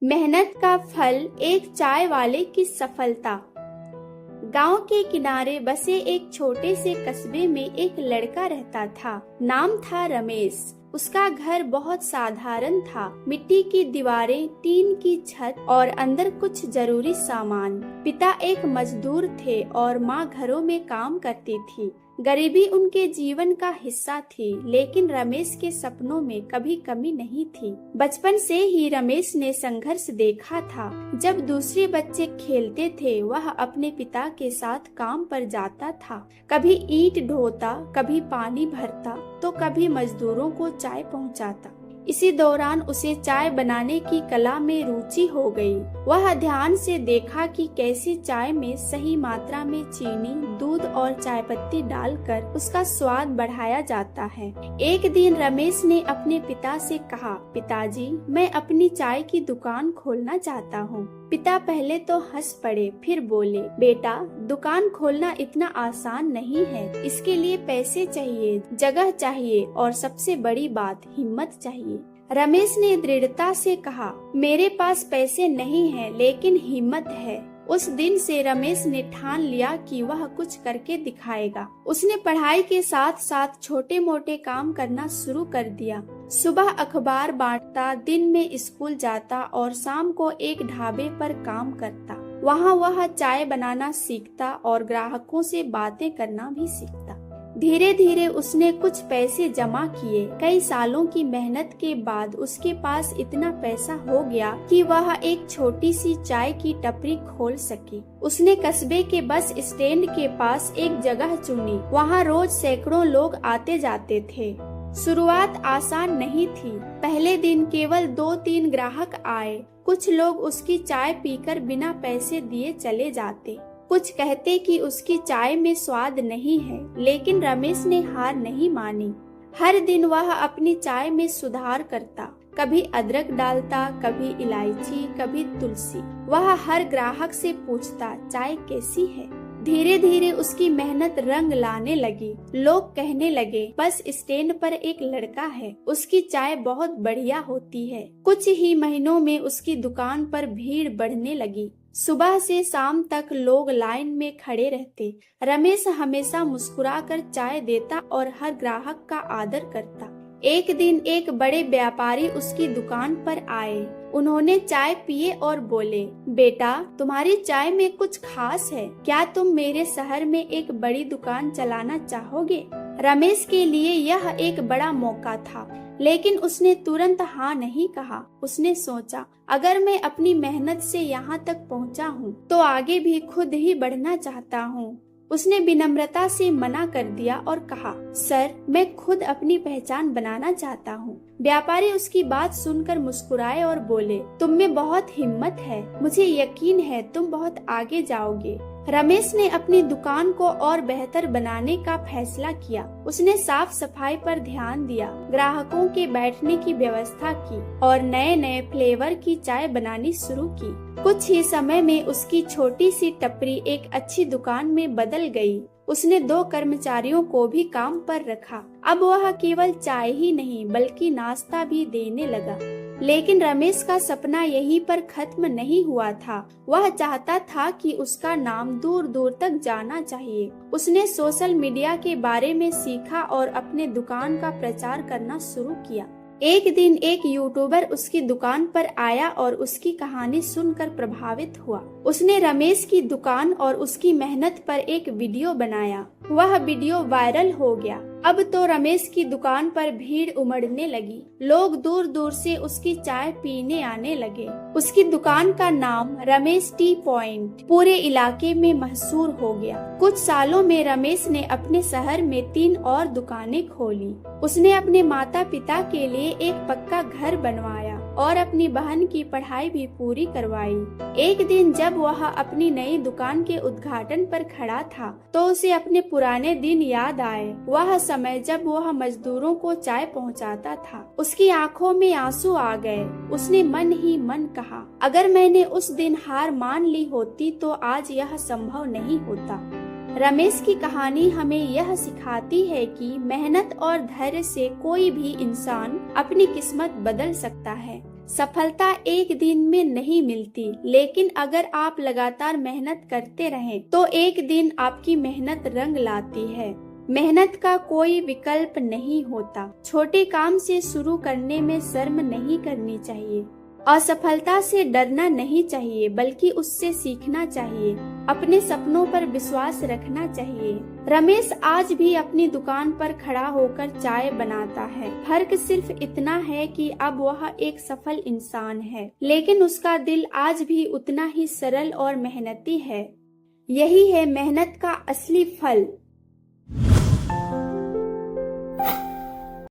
मेहनत का फल, एक चाय वाले की सफलता। गांव के किनारे बसे एक छोटे से कस्बे में एक लड़का रहता था। नाम था रमेश। उसका घर बहुत साधारण था। मिट्टी की दीवारें, टीन की छत और अंदर कुछ जरूरी सामान। पिता एक मजदूर थे और माँ घरों में काम करती थी। गरीबी उनके जीवन का हिस्सा थी, लेकिन रमेश के सपनों में कभी कमी नहीं थी। बचपन से ही रमेश ने संघर्ष देखा था। जब दूसरे बच्चे खेलते थे, वह अपने पिता के साथ काम पर जाता था। कभी ईंट ढोता, कभी पानी भरता, तो कभी मजदूरों को चाय पहुंचाता। इसी दौरान उसे चाय बनाने की कला में रुचि हो गई। वह ध्यान से देखा कि कैसे चाय में सही मात्रा में चीनी, दूध और चाय पत्ती डालकर उसका स्वाद बढ़ाया जाता है। एक दिन रमेश ने अपने पिता से कहा, पिताजी, मैं अपनी चाय की दुकान खोलना चाहता हूँ। पिता पहले तो हंस पड़े, फिर बोले, बेटा, दुकान खोलना इतना आसान नहीं है। इसके लिए पैसे चाहिए, जगह चाहिए और सबसे बड़ी बात, हिम्मत चाहिए। रमेश ने दृढ़ता से कहा, मेरे पास पैसे नहीं है, लेकिन हिम्मत है। उस दिन से रमेश ने ठान लिया कि वह कुछ करके दिखाएगा। उसने पढ़ाई के साथ साथ छोटे मोटे काम करना शुरू कर दिया। सुबह अखबार बांटता, दिन में स्कूल जाता और शाम को एक ढाबे पर काम करता। वहाँ वह चाय बनाना सीखता और ग्राहकों से बातें करना भी सीखता। धीरे धीरे उसने कुछ पैसे जमा किए। कई सालों की मेहनत के बाद उसके पास इतना पैसा हो गया कि वह एक छोटी सी चाय की टपरी खोल सकी। उसने कस्बे के बस स्टैंड के पास एक जगह चुनी। वहाँ रोज सैकड़ों लोग आते जाते थे। शुरुआत आसान नहीं थी। पहले दिन केवल 2-3 ग्राहक आए। कुछ लोग उसकी चाय पीकर बिना पैसे दिए चले जाते। कुछ कहते कि उसकी चाय में स्वाद नहीं है, लेकिन रमेश ने हार नहीं मानी। हर दिन वह अपनी चाय में सुधार करता। कभी अदरक डालता, कभी इलायची, कभी तुलसी। वह हर ग्राहक से पूछता, चाय कैसी है। धीरे धीरे उसकी मेहनत रंग लाने लगी। लोग कहने लगे, बस स्टैंड पर एक लड़का है, उसकी चाय बहुत बढ़िया होती है। कुछ ही महीनों में उसकी दुकान पर भीड़ बढ़ने लगी। सुबह से शाम तक लोग लाइन में खड़े रहते। रमेश हमेशा मुस्कुराकर चाय देता और हर ग्राहक का आदर करता। एक दिन एक बड़े व्यापारी उसकी दुकान पर आए। उन्होंने चाय पिए और बोले, बेटा, तुम्हारी चाय में कुछ खास है। क्या तुम मेरे शहर में एक बड़ी दुकान चलाना चाहोगे? रमेश के लिए यह एक बड़ा मौका था, लेकिन उसने तुरंत हाँ नहीं कहा। उसने सोचा, अगर मैं अपनी मेहनत से यहाँ तक पहुँचा हूँ, तो आगे भी खुद ही बढ़ना चाहता हूँ। उसने विनम्रता से मना कर दिया और कहा, सर, मैं खुद अपनी पहचान बनाना चाहता हूँ। व्यापारी उसकी बात सुनकर मुस्कुराए और बोले, तुम में बहुत हिम्मत है। मुझे यकीन है तुम बहुत आगे जाओगे। रमेश ने अपनी दुकान को और बेहतर बनाने का फैसला किया। उसने साफ सफाई पर ध्यान दिया, ग्राहकों के बैठने की व्यवस्था की और नए नए फ्लेवर की चाय बनानी शुरू की। कुछ ही समय में उसकी छोटी सी टपरी एक अच्छी दुकान में बदल गई। उसने 2 कर्मचारियों को भी काम पर रखा। अब वह केवल चाय ही नहीं, बल्कि नाश्ता भी देने लगा। लेकिन रमेश का सपना यहीं पर खत्म नहीं हुआ था। वह चाहता था कि उसका नाम दूर दूर तक जाना चाहिए। उसने सोशल मीडिया के बारे में सीखा और अपने दुकान का प्रचार करना शुरू किया। एक दिन एक यूट्यूबर उसकी दुकान पर आया और उसकी कहानी सुनकर प्रभावित हुआ। उसने रमेश की दुकान और उसकी मेहनत पर एक वीडियो बनाया। वह वीडियो वायरल हो गया। अब तो रमेश की दुकान पर भीड़ उमड़ने लगी। लोग दूर दूर से उसकी चाय पीने आने लगे। उसकी दुकान का नाम रमेश टी पॉइंट पूरे इलाके में मशहूर हो गया। कुछ सालों में रमेश ने अपने शहर में 3 और दुकानें खोली। उसने अपने माता पिता के लिए एक पक्का घर बनवाया और अपनी बहन की पढ़ाई भी पूरी करवाई। एक दिन जब वह अपनी नई दुकान के उद्घाटन पर खड़ा था, तो उसे अपने पुराने दिन याद आए। वह समय जब वह मजदूरों को चाय पहुंचाता था। उसकी आंखों में आंसू आ गए। उसने मन ही मन कहा, अगर मैंने उस दिन हार मान ली होती तो आज यह संभव नहीं होता। रमेश की कहानी हमें यह सिखाती है कि मेहनत और धैर्य से कोई भी इंसान अपनी किस्मत बदल सकता है। सफलता एक दिन में नहीं मिलती, लेकिन अगर आप लगातार मेहनत करते रहें तो एक दिन आपकी मेहनत रंग लाती है। मेहनत का कोई विकल्प नहीं होता। छोटे काम से शुरू करने में शर्म नहीं करनी चाहिए। असफलता से डरना नहीं चाहिए, बल्कि उससे सीखना चाहिए। अपने सपनों पर विश्वास रखना चाहिए। रमेश आज भी अपनी दुकान पर खड़ा होकर चाय बनाता है। फर्क सिर्फ इतना है कि अब वह एक सफल इंसान है, लेकिन उसका दिल आज भी उतना ही सरल और मेहनती है। यही है मेहनत का असली फल।